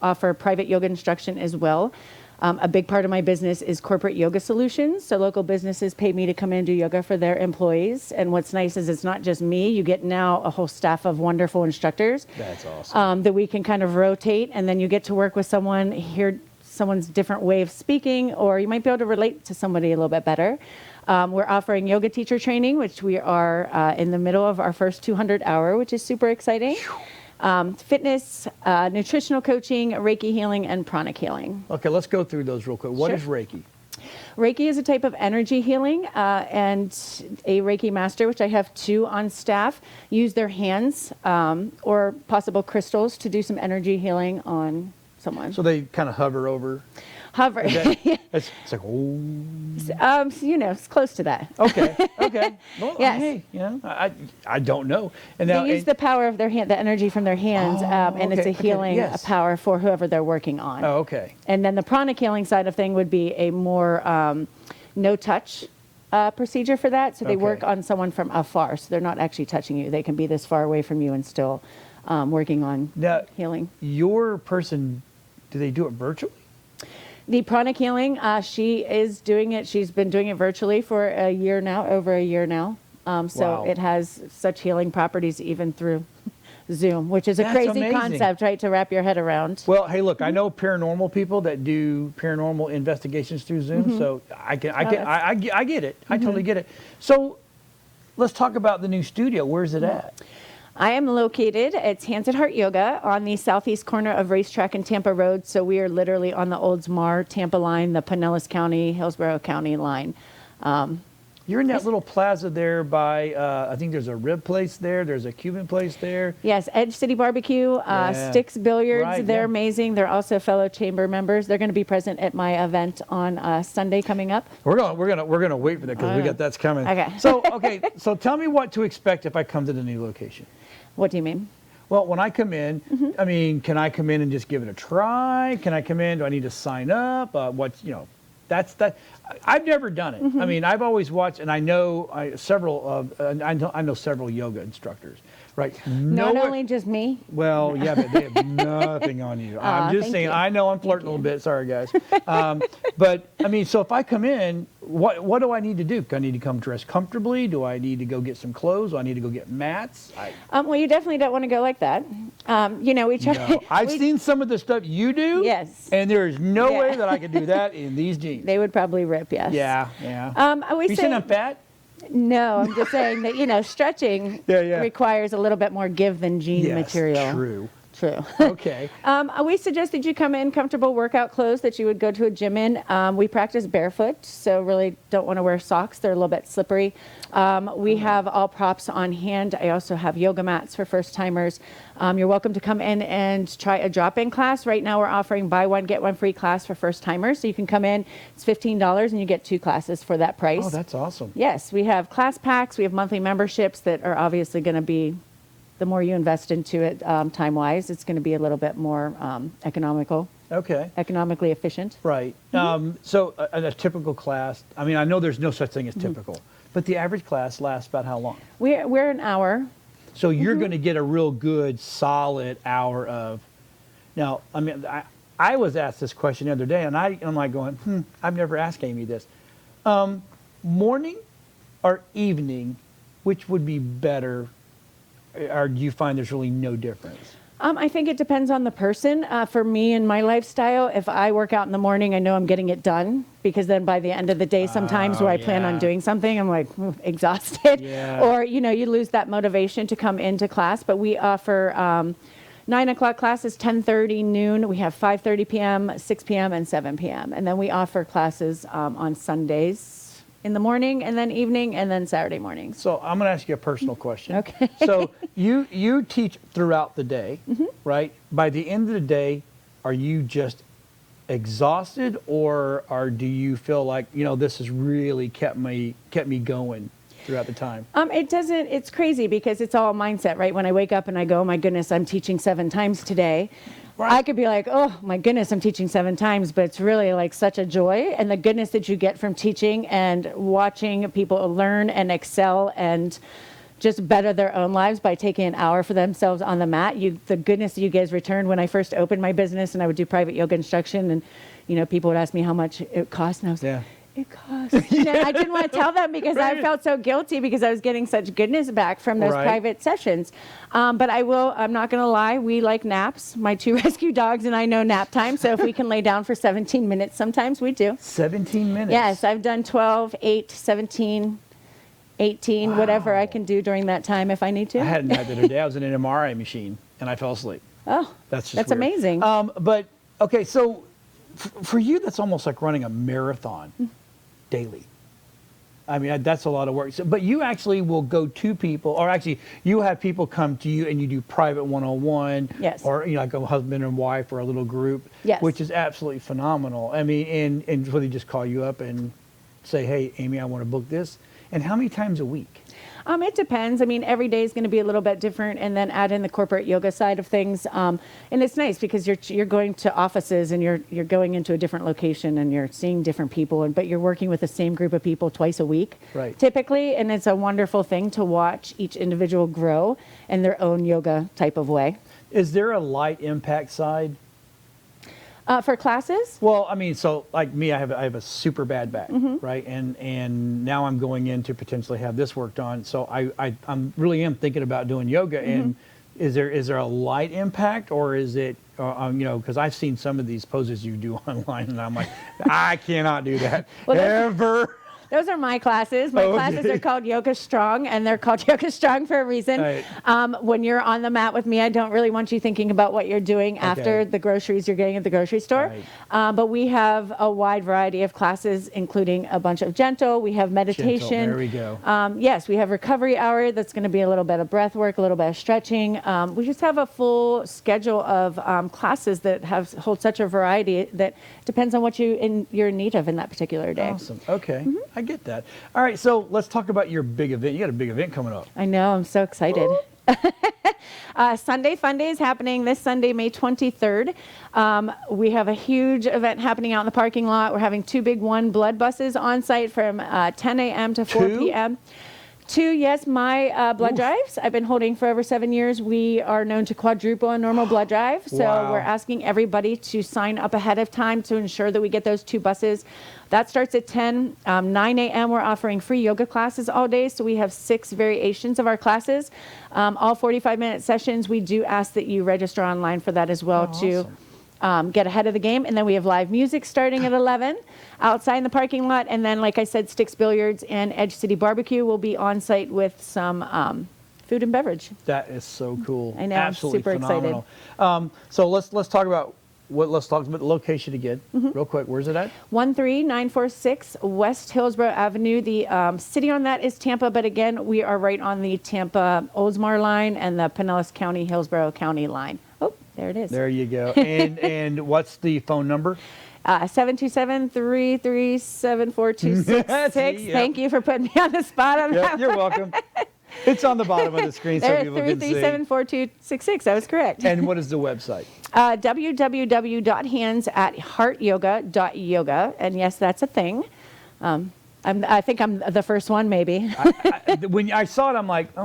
offer private yoga instruction as well. A big part of my business is corporate yoga solutions. So local businesses pay me to come in and do yoga for their employees. And what's nice is it's not just me. You get now a whole staff of wonderful instructors. That's awesome. That we can kind of rotate, and then you get to work with someone, hear someone's different way of speaking, or you might be able to relate to somebody a little bit better. We're offering yoga teacher training, which we are in the middle of our first 200 hour, which is super exciting. Fitness, nutritional coaching, Reiki healing, and pranic healing. Okay, let's go through those real quick. What is Reiki? Reiki is a type of energy healing, and a Reiki master, which I have 2 on staff, use their hands or possible crystals to do some energy healing on someone. So they kind of hover over? Hover. It's like, oh. It's close to that. Okay. Well, yes. Hey, I don't know. And now, they use the power of their hand, the energy from their hands, and it's a healing a power for whoever they're working on. Oh, okay. And then the pranic healing side of thing would be a more no-touch procedure for that. So they work on someone from afar. So they're not actually touching you. They can be this far away from you and still working on healing. Your person, do they do it virtually? The pranic healing, she is doing it. She's been doing it virtually for a year now, over a year now. So Wow. it has such healing properties even through Zoom, which is a That's crazy amazing. concept, right, to wrap your head around. Well, hey, look, I know paranormal people that do paranormal investigations through Zoom, so I get it. I totally get it. So let's talk about the new studio. Where's it at? I am located, it's Hands at Heart Yoga on the southeast corner of Racetrack and Tampa Road. So we are literally on the Oldsmar Tampa line, the Pinellas County, Hillsborough County line. You're in that little plaza there by, I think there's a rib place there. There's a Cuban place there. Yes, Edge City Barbecue, Yeah. Sticks Billiards. Right, They're yeah. amazing. They're also fellow chamber members. They're going to be present at my event on Sunday coming up. We're gonna wait for that because we got that's coming. Okay. So tell me what to expect if I come to the new location. What do you mean? Well, when I come in, I mean, can I come in and just give it a try? Can I come in? Do I need to sign up? That's that. I've never done it. I mean, I've always watched, and I know several yoga instructors, right? Not only just me. Well, yeah, but they have nothing on you. I'm just thank saying. you. I know I'm flirting a little bit. Sorry, guys. But I mean, so if I come in, what do I need to do? Do I need to come dressed comfortably? Do I need to go get some clothes? Do I need to go get mats? Well, you definitely don't want to go like that. We try. No. I've seen some of the stuff you do. Yes. And there is no Yeah. way that I could do that in these jeans. They would probably rip. Yes. Yeah. I always You say saying I'm fat? no. I'm just saying that stretching Yeah. requires a little bit more give than jean material. True. True. Okay. We suggest that you come in comfortable workout clothes that you would go to a gym in. We practice barefoot, so really don't want to wear socks. They're a little bit slippery. We have all props on hand. I also have yoga mats for first timers. You're welcome to come in and try a drop-in class. Right now we're offering buy one, get one free class for first timers. So you can come in, it's $15 and you get 2 classes for that price. Oh, that's awesome. Yes, we have class packs. We have monthly memberships that are obviously going to be, the more you invest into it time-wise, it's going to be a little bit more economical, Okay. economically efficient. Right. So a typical class, I mean, I know there's no such thing as typical, but the average class lasts about how long? We're an hour. So you're going to get a real good, solid hour of. Now, I mean, I was asked this question the other day, and I'm like going, I've never asked Amy this. Morning or evening, which would be better, or do you find there's really no difference? I think it depends on the person. For me and my lifestyle, if I work out in the morning, I know I'm getting it done, because then by the end of the day, sometimes where I plan on doing something, I'm like exhausted. Yeah. Or, you lose that motivation to come into class. But we offer 9 o'clock classes, 10:30, noon. We have 5:30 p.m., 6 p.m., and 7 p.m. And then we offer classes on Sundays in the morning, and then evening, and then Saturday mornings. So I'm going to ask you a personal question. Okay. So you teach throughout the day, right? By the end of the day, are you just exhausted, or do you feel like, this has really kept me going throughout the time? It's crazy because it's all mindset, right? When I wake up and I go, oh my goodness, I'm teaching 7 times today. Right. I could be like, oh my goodness, I'm teaching 7 times, but it's really like such a joy, and the goodness that you get from teaching and watching people learn and excel and just better their own lives by taking an hour for themselves on the mat. The goodness that you guys returned. When I first opened my business and I would do private yoga instruction, and people would ask me how much it cost, and I was like, it costs. I didn't want to tell them because I felt so guilty because I was getting such goodness back from those private sessions. But I'm not going to lie, we like naps. My 2 rescue dogs and I know nap time. So if we can lay down for 17 minutes, sometimes we do. 17 minutes? Yes, I've done 12, 8, 17, 18, whatever I can do during that time if I need to. I had a nap the other day. I was in an MRI machine and I fell asleep. Oh, that's weird. Amazing. But okay, so for you, that's almost like running a marathon daily. I mean, that's a lot of work. So, but you actually will go to people, or actually you have people come to you and you do private one-on-one, yes, or like a husband and wife or a little group, yes, which is absolutely phenomenal. I mean, and so they just call you up and say, hey, Amy, I want to book this. And how many times a week? It depends. I mean, every day is going to be a little bit different, and then add in the corporate yoga side of things. And it's nice because you're going to offices and you're going into a different location and you're seeing different people, but you're working with the same group of people twice a week, right, typically. And it's a wonderful thing to watch each individual grow in their own yoga type of way. Is there a light impact side? For classes? Well, I mean, so like me, I have a super bad back, right? And now I'm going in to potentially have this worked on. So I'm really am thinking about doing yoga. And is there a light impact, or is it because I've seen some of these poses you do online, and I'm like, I cannot do that ever. Those are my classes. My classes are called Yoga Strong, and they're called Yoga Strong for a reason. Right. When you're on the mat with me, I don't really want you thinking about what you're doing after the groceries you're getting at the grocery store. Right. But we have a wide variety of classes, including a bunch of gentle. We have meditation. Gentle, there we go. Yes, we have recovery hour. That's going to be a little bit of breath work, a little bit of stretching. We just have a full schedule of classes that hold such a variety that depends on what you're in need of in that particular day. Awesome. Okay. I get that. All right, so let's talk about your big event. You got a big event coming up. I know. I'm so excited. Sunday Fun Day is happening this Sunday, May 23rd. We have a huge event happening out in the parking lot. We're having 2 big blood buses on site from 10 a.m. to 4 p.m. 2, yes, my blood drives. I've been holding for over 7 years. We are known to quadruple a normal blood drive. So we're asking everybody to sign up ahead of time to ensure that we get those 2 buses. That starts at 10. 9 a.m. we're offering free yoga classes all day. So we have 6 variations of our classes, all 45-minute sessions. We do ask that you register online for that as well to get ahead of the game. And then we have live music starting at 11 outside in the parking lot. And then, like I said, Sticks Billiards and Edge City Barbecue will be on site with some food and beverage. That is so cool. I know. Absolutely I'm super phenomenal. Excited. So let's talk about the location again, real quick. Where's it at? 13946 West Hillsborough Avenue. The city on that is Tampa, but again, we are right on the Tampa Oldsmar line and the Pinellas County Hillsborough County line. Oh, there it is. There you go. And what's the phone number? 727-337-4266. Thank you for putting me on the spot on that. You're welcome. It's on the bottom of the screen so people can see. 337-4266. That was correct. And what is the website? www.hands@heartyoga.yoga. And yes, that's a thing. I think I'm the first one, maybe. When I saw it, I'm like,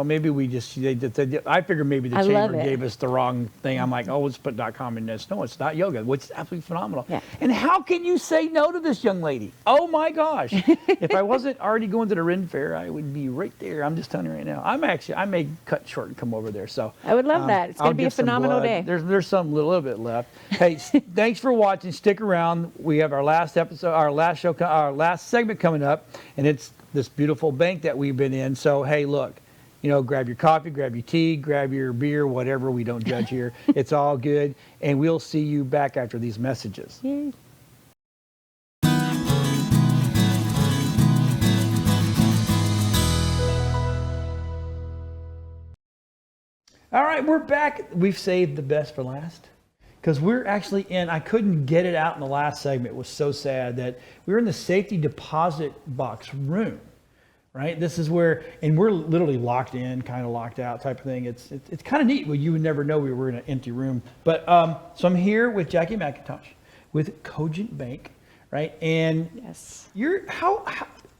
maybe I figured maybe the chamber gave us the wrong thing. I'm like, let's put .com in this. No, it's not yoga, which is absolutely phenomenal. Yeah. And how can you say no to this young lady? Oh my gosh. If I wasn't already going to the Ren Fair, I would be right there. I'm just telling you right now. I may cut short and come over there. So I would love that. It's going to be a phenomenal day. There's some little bit left. Hey, thanks for watching. Stick around. We have our last episode, our last segment coming up, and it's this beautiful bank that we've been in. So hey, look. Grab your coffee, grab your tea, grab your beer, whatever. We don't judge here. It's all good. And we'll see you back after these messages. Yay. All right, we're back. We've saved the best for last because we're actually I couldn't get it out in the last segment. It was so sad that we were in the safety deposit box room. Right, this is where, and we're literally locked in, kind of locked out, type of thing. It's kind of neat. Well, you would never know we were in an empty room. But so I'm here with Jackie McIntosh, with Cogent Bank, right? And yes,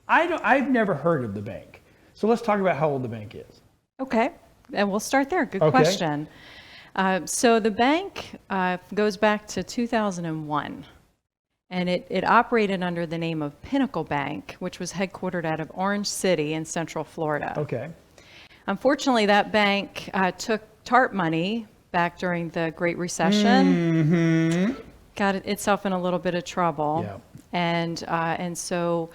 I've never heard of the bank. So let's talk about how old the bank is. Okay, and we'll start there. Good question. So the bank goes back to 2001. And it operated under the name of Pinnacle Bank, which was headquartered out of Orange City in Central Florida. Okay. Unfortunately, that bank took TARP money back during the Great Recession, got itself in a little bit of trouble. Yeah. And so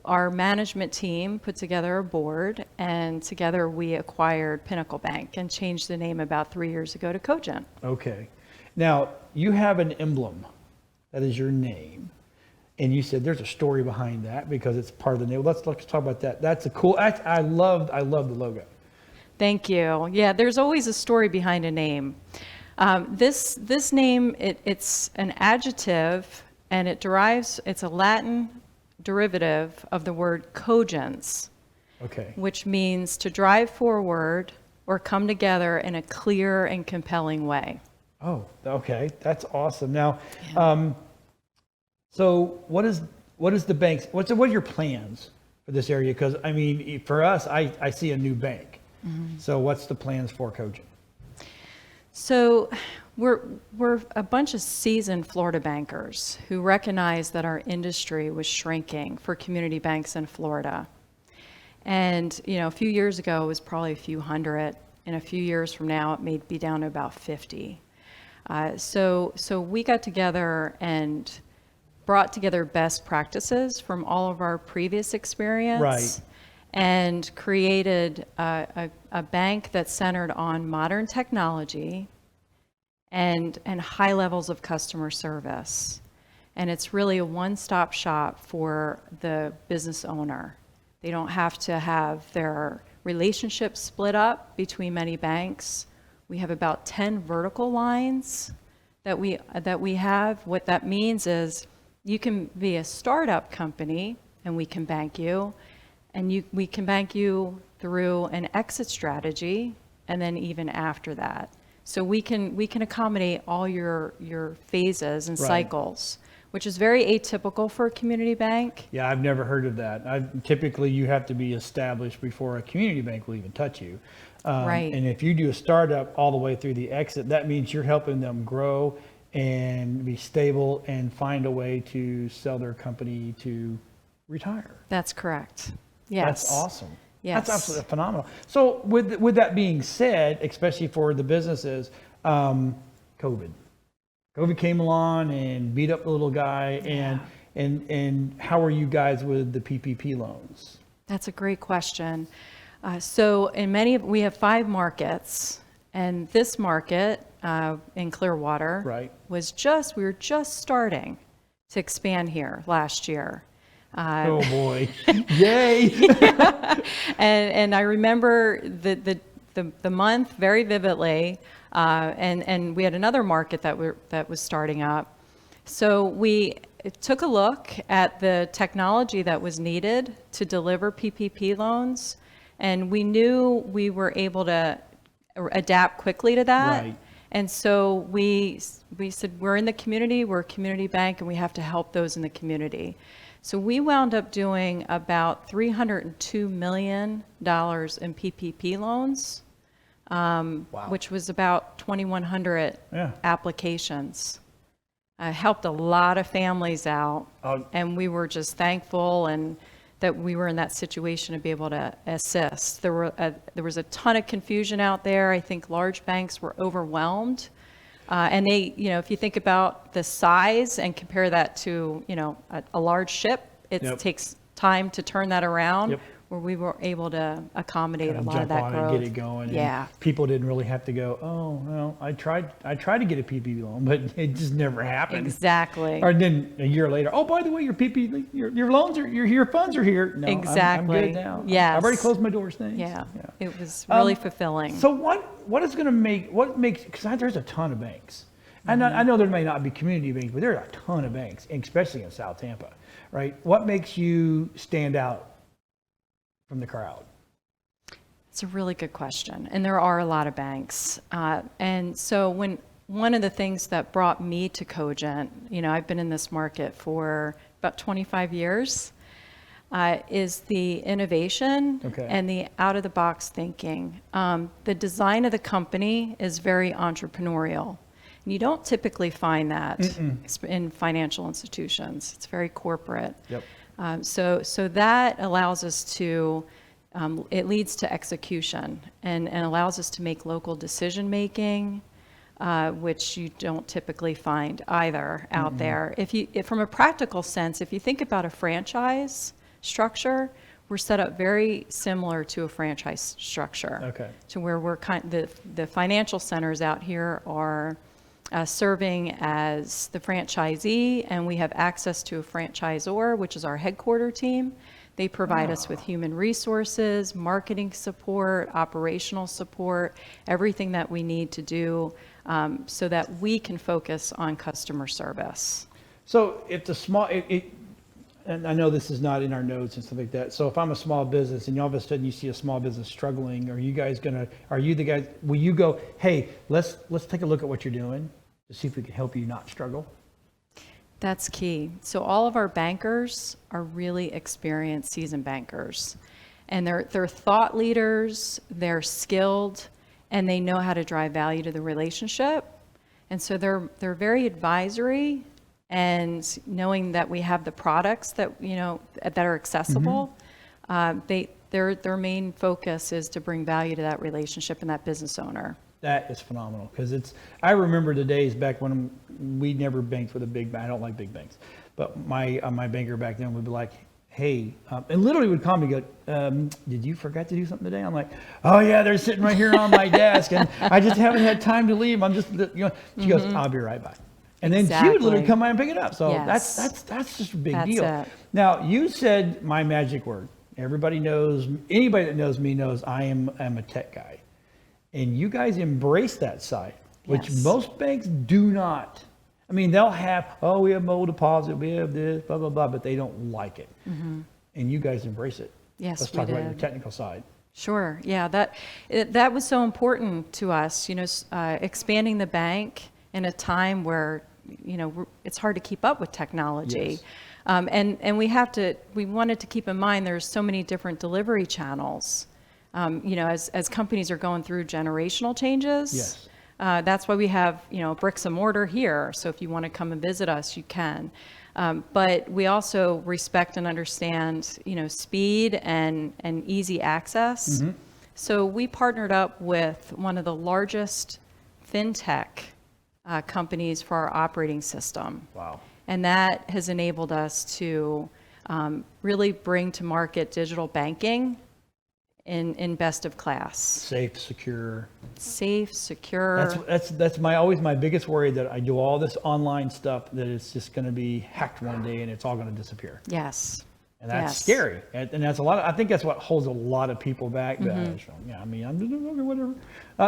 our management team put together a board, and together we acquired Pinnacle Bank and changed the name about 3 years ago to Cogent. Okay. Now, you have an emblem. That is your name. And you said there's a story behind that because it's part of the name. Let's talk about that. That's a cool, I love the logo. Thank you. Yeah, there's always a story behind a name. This name, it's an adjective, and it's a Latin derivative of the word cogence, okay, which means to drive forward or come together in a clear and compelling way. Oh, okay. That's awesome. Now, so what is the bank's, what are your plans for this area? Because, I mean, for us, I see a new bank. Mm-hmm. So what's the plans for Cogent? So We're a bunch of seasoned Florida bankers who recognized that our industry was shrinking for community banks in Florida. And, a few years ago, it was probably a few hundred. In a few years from now, it may be down to about 50. So we got together and brought together best practices from all of our previous experience. Right. And created a bank that's centered on modern technology and high levels of customer service. And it's really a one-stop shop for the business owner. They don't have to have their relationships split up between many banks. We have about 10 vertical lines that we have. What that means is you can be a startup company and we can bank you, and we can bank you through an exit strategy, and then even after that. So we can accommodate all your phases and cycles, which is very atypical for a community bank. Yeah, I've never heard of that. Typically, you have to be established before a community bank will even touch you. Right. And if you do a startup all the way through the exit, that means you're helping them grow and be stable and find a way to sell their company to retire. That's correct. Yes. That's awesome. Yes. That's absolutely phenomenal. So with that being said, especially for the businesses, COVID came along and beat up the little guy. And how are you guys with the PPP loans? That's a great question. So we have 5 markets, and this market in Clearwater we were just starting to expand here last year. Oh boy! Yay! And I remember the month very vividly, and we had another market that was starting up. So we took a look at the technology that was needed to deliver PPP loans, and we knew we were able to adapt quickly to that. Right. And so we said, we're in the community, we're a community bank, and we have to help those in the community. So we wound up doing about $302 million in PPP loans, which was about 2,100 applications. Helped a lot of families out, and we were just thankful and that we were in that situation to be able to assist. There was a ton of confusion out there. I think large banks were overwhelmed. And they, if you think about the size and compare that to, a large ship, it takes time to turn that around, where we were able to accommodate a lot of that growth. And get it going. Yeah. And people didn't really have to go, oh, well, I tried to get a PPP loan, but it just never happened. Exactly. Or then a year later, oh, by the way, your PPP, your loans are, your funds are here. No, exactly. I'm good now. Yes. I've already closed my doors. Thanks. Yeah. It was really fulfilling. So what is going to what makes, because there's a ton of banks. And I know there may not be community banks, but there are a ton of banks, especially in South Tampa, right? What makes you stand out from the crowd? It's a really good question. And there are a lot of banks. And so one of the things that brought me to Cogent, I've been in this market for about 25 years, is the innovation and the out-of-the-box thinking. The design of the company is very entrepreneurial. And you don't typically find that in financial institutions. It's very corporate. Yep. So that allows us to, it leads to execution and allows us to make local decision making, which you don't typically find either out there. If from a practical sense, if you think about a franchise structure, we're set up very similar to a franchise structure. Okay. To where we're the financial centers out here are serving as the franchisee, and we have access to a franchisor, which is our headquarter team. They provide us with human resources, marketing support, operational support, everything that we need to do so that we can focus on customer service. So if the small, and I know this is not in our notes and stuff like that. So if I'm a small business and all of a sudden you see a small business struggling, are you the guys, will you go, hey, let's take a look at what you're doing to see if we can help you not struggle? That's key. So all of our bankers are really experienced, seasoned bankers. And they're thought leaders, they're skilled, and they know how to drive value to the relationship. And so they're very advisory, and knowing that we have the products that, that are accessible, their main focus is to bring value to that relationship and that business owner. That is phenomenal, because I remember the days back when we never banked with a big bank. I don't like big banks, but my banker back then would be like, hey, and literally would call me and go, did you forget to do something today? I'm like, oh yeah, they're sitting right here on my desk and I just haven't had time to leave. I'm just, she goes, I'll be right back. And then she would literally come by and pick it up. So Yes. that's just a big That's deal. it. Now, you said my magic word. Everybody knows, anybody that knows me knows I'm a tech guy. And you guys embrace that side, which Yes. most banks do not. I mean, they'll have, we have mobile deposit, we have this, blah, blah, blah, but they don't like it. And you guys embrace it. Yes, Let's we talk about your did. technical side. Sure. Yeah, that was so important to us, expanding the bank in a time where, it's hard to keep up with technology. Yes. And we wanted to keep in mind there's so many different delivery channels. As companies are going through generational changes. Yes. That's why we have, bricks and mortar here. So if you want to come and visit us, you can. But we also respect and understand, speed and easy access. So we partnered up with one of the largest fintech companies for our operating system. Wow. And that has enabled us to really bring to market digital banking in best of class. Safe, secure. Safe, secure. That's always my biggest worry, that I do all this online stuff, that it's just going to be hacked one day and it's all going to disappear. Yes. And that's Yes. scary. And that's I think that's what holds a lot of people back. Yeah, I mean, I'm just, okay, whatever.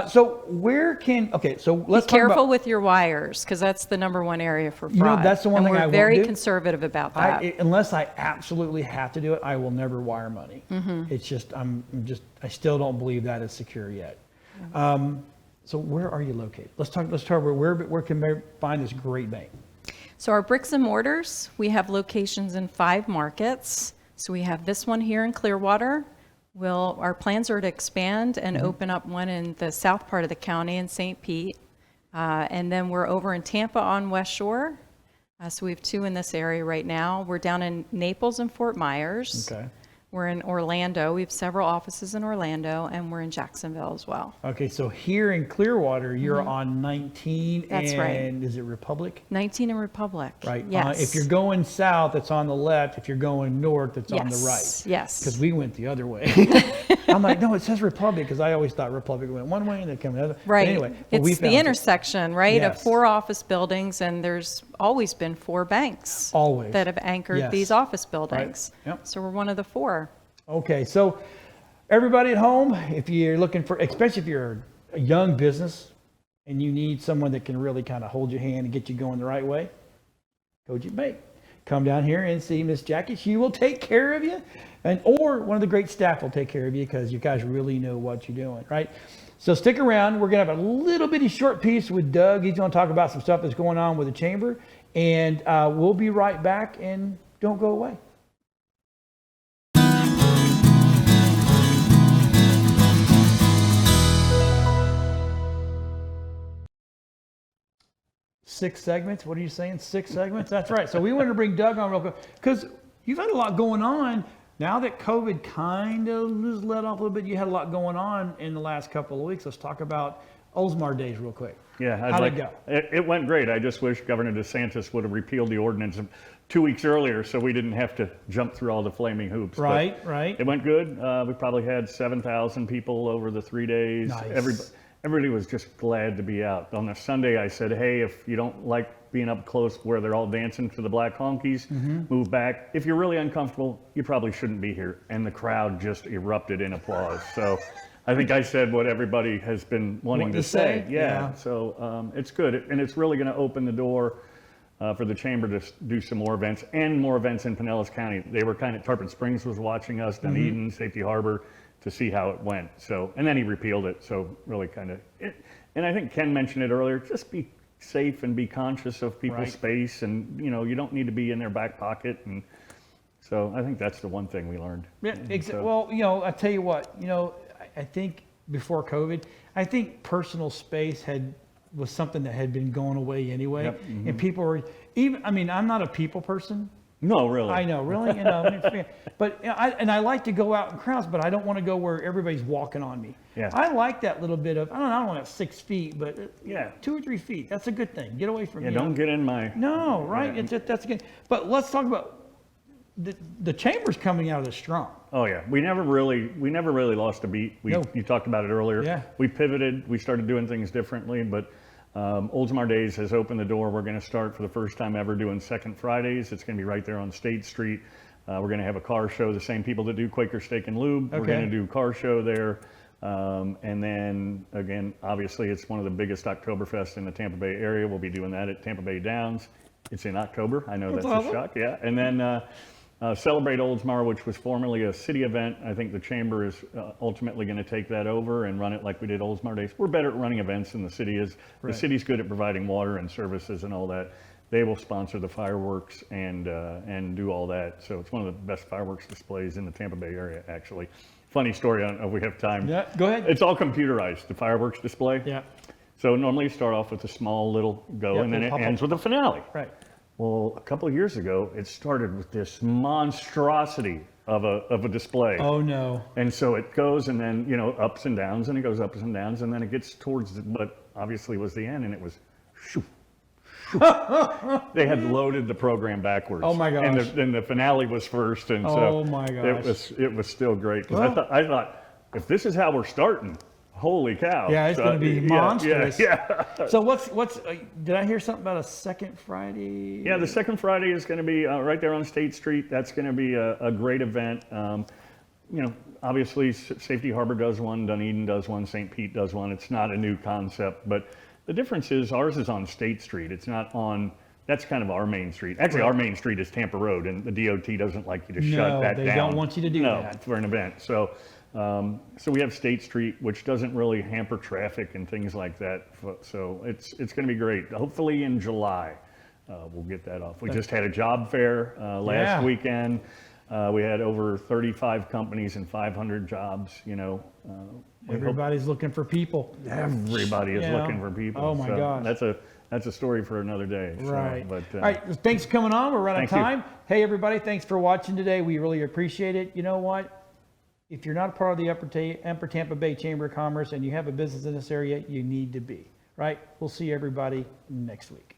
So let's Be talk careful about, with your wires, because that's the number one area for fraud. that's the one and thing we're I won't very do. conservative about that. unless I absolutely have to do it, I will never wire money. It's just, I still don't believe that is secure yet. So where are you located? Let's talk where can we find this great bank? So our bricks and mortars, we have locations in 5 markets. So we have this one here in Clearwater. Our plans are to expand and open up one in the south part of the county in St. Pete. And then we're over in Tampa on West Shore. So we have 2 in this area right now. We're down in Naples and Fort Myers. Okay. We're in Orlando. We have several offices in Orlando, and we're in Jacksonville as well. Okay, so here in Clearwater, you're on 19 That's right. and is it Republic? 19 in Republic. Right. Yes. If you're going south, it's on the left. If you're going north, it's on the right. Yes. Because we went the other way. I'm like, no, it says Republic, because I always thought Republic went one way and then came the other. Right. But anyway, but we It's the found it. intersection, right, of Yes. 4 office buildings, and there's always been 4 banks Always. that have anchored Yes. these office buildings. Yep. So we're one of the 4. Okay, so everybody at home, if you're looking for, especially if you're a young business and you need someone that can really kind of hold your hand and get you going the right way, Cogent Bank. Come down here and see Miss Jackie. She will take care of you, or one of the great staff will take care of you, because you guys really know what you're doing, right? So stick around. We're going to have a little bitty short piece with Doug. He's going to talk about some stuff that's going on with the chamber, and we'll be right back, and don't go away. Six segments? What are you saying? 6 segments? That's right. So we wanted to bring Doug on real quick, because you've had a lot going on. Now that COVID kind of has let off a little bit, you had a lot going on in the last couple of weeks. Let's talk about Oldsmar Days real quick. Yeah, How'd it go? It went great. I just wish Governor DeSantis would have repealed the ordinance 2 weeks earlier, so we didn't have to jump through all the flaming hoops. But Right. it went good. We probably had 7,000 people over the 3 days. Nice. Everybody was just glad to be out. On a Sunday, I said, hey, if you don't like being up close where they're all dancing to the Black Honkies, move back. If you're really uncomfortable, you probably shouldn't be here. And the crowd just erupted in applause. So I think I said what everybody has been wanting to say. Yeah. So it's good. And it's really going to open the door for the chamber to do some more events, and more events in Pinellas County. They were Tarpon Springs was watching us, Dunedin, Safety Harbor, to see how it went. So, and then he repealed it. So really and I think Ken mentioned it earlier, just be safe and be conscious of people's space, and you don't need to be in their back pocket. And so I think that's the one thing we learned. Yeah, So- well, I tell you what, I think before COVID, I think personal space had was something that had been going away anyway. Yep, And people were even, I mean, I'm not a people person. No, really. I know, really, but I like to go out in crowds, but I don't want to go where everybody's walking on me. Yeah. I like that little bit of, I don't want 6 feet, but Yeah. 2 or 3 feet. That's a good thing. Get away from Yeah, me. don't get in my. No, right? Yeah. That's good. But let's talk about the chamber's coming out of this strong. Oh yeah, we never really lost a beat. No. You talked about it earlier. Yeah. We pivoted. We started doing things differently, but Oldsmar Days has opened the door. We're going to start for the first time ever doing second Fridays. It's going to be right there on State Street. We're going to have a car show. The same people that do Quaker Steak and Lube. We're Okay. going to do car show there. And then again, obviously, it's one of the biggest Oktoberfest in the Tampa Bay area. We'll be doing that at Tampa Bay Downs. It's in October. I know that's awesome. a shock. Yeah. And then Celebrate Oldsmar, which was formerly a city event. I think the chamber is ultimately going to take that over and run it like we did Oldsmar Days. We're better at running events than the city is. Right. The city's good at providing water and services and all that. They will sponsor the fireworks and do all that. So it's one of the best fireworks displays in the Tampa Bay area, actually. Funny story, I don't know if we have time. Yeah, go ahead. It's all computerized, the fireworks display. Yeah, So normally you start off with a small little go, Yeah, and then little it pop-up. ends with a finale. right. Well, a couple of years ago, it started with this monstrosity of a display. Oh no. And so it goes, and then, ups and downs, and it goes ups and downs, and then it gets towards what obviously was the end, and it was shoo, shoo. They had loaded the program backwards. Oh, my gosh. And the finale was first, and so Oh, my gosh. it was still great, because Well- I thought, if this is how we're starting, holy cow. Yeah, it's So, gonna be yeah, monstrous. Yeah. So what's did I hear something about a second Friday? Yeah, the second Friday is going to be right there on State Street. That's going to be a great event. Obviously Safety Harbor does one, Dunedin does one, St. Pete does one. It's not a new concept, but the difference is ours is on State Street. It's not on, that's kind of our main street. Actually, our main street is Tampa Road, and the DOT doesn't like you to shut that down. they don't want you to do that. For an event. So we have State Street, which doesn't really hamper traffic and things like that. So it's going to be great. Hopefully in July, we'll get that off. We just had a job fair last Yeah. weekend. We had over 35 companies and 500 jobs, Everybody's looking for people. Everybody is Yeah. looking for people. Oh, my So gosh. That's a story for another day. So, Right. but, All right. Thanks for coming on. We're running Thank you. time. Hey, everybody. Thanks for watching today. We really appreciate it. You know what? If you're not a part of the Upper Tampa Bay Chamber of Commerce and you have a business in this area, you need to be. Right? We'll see everybody next week.